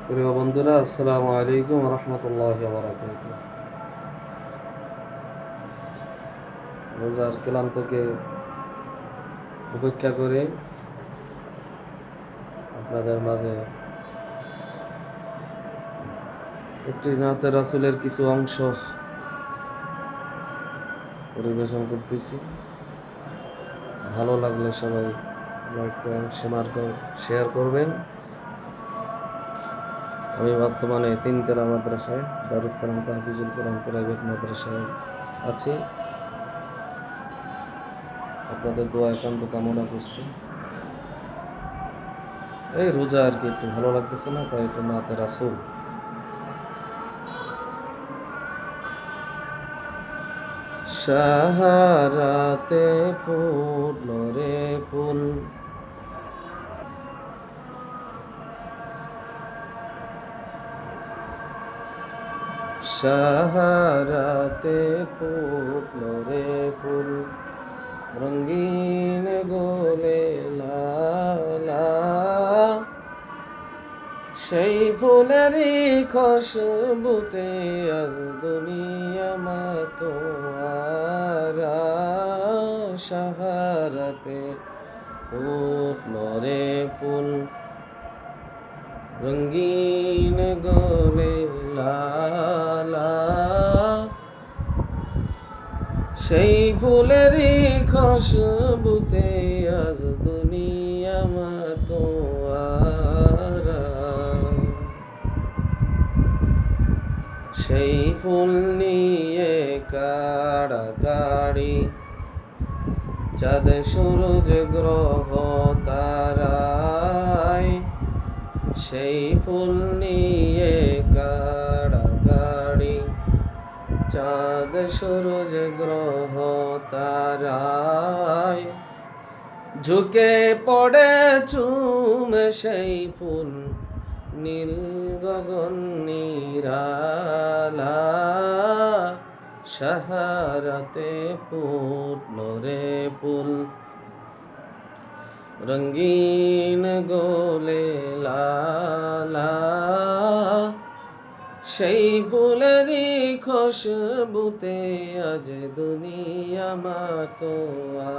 প্রিয় বন্ধুরা, আসসালামু আলাইকুম রহমতুল্লাহি ওয়া বারাকাতুহু। রোজার ক্লান্তকে উপেক্ষা করে আপনাদের মাঝে একটি নাতে রাসূলের কিছু অংশ পরিবেশন করতেছি। ভালো লাগলে সবাই লাইক করেন, শেয়ার করবেন। আমি বর্তমানে তিনতলা মাদ্রাসায় দারুস সালাম তাহফিজুল কোরআন প্রাইভেট মাদ্রাসায় আছি। আপনাদের দোয়া একান্ত কামনা করছি। এই রোজা আর কি একটু ভালো লাগতেছে না, তাই একটু নাতে রাসূল। সাহারাতে ফুল রে ফুল, সাহারাতে ফুল রে ফুল, রঙিন গোলে লালা, সেই ফুলেরই খুশবুতে আজ দুনিয়া মাতোয়ারা। সাহারাতে ফুল রে ফুল, রঙিন গোলে লালা, সেই ফুলেরই খুশবুতে আজ দুনিয়া মাতোয়ারা। সেই ফুল নিয়ে কাড়াকাড়ি চাঁদ সূরজ গ্রহ তারায়, সেই ফুল নিয়ে কাড়াকাড়ি চাঁদ সূরজ গ্রহ তারায়, ঝুঁকে পড়ে চুমে সেই ফুল নীল গগন নিরালা। সাহারাতে ফুল রে ফুল, রঙিন গোলে লালা, সেই ফুলেরই খুশবুতে আজ দুনিয়া মাতোয়ারা।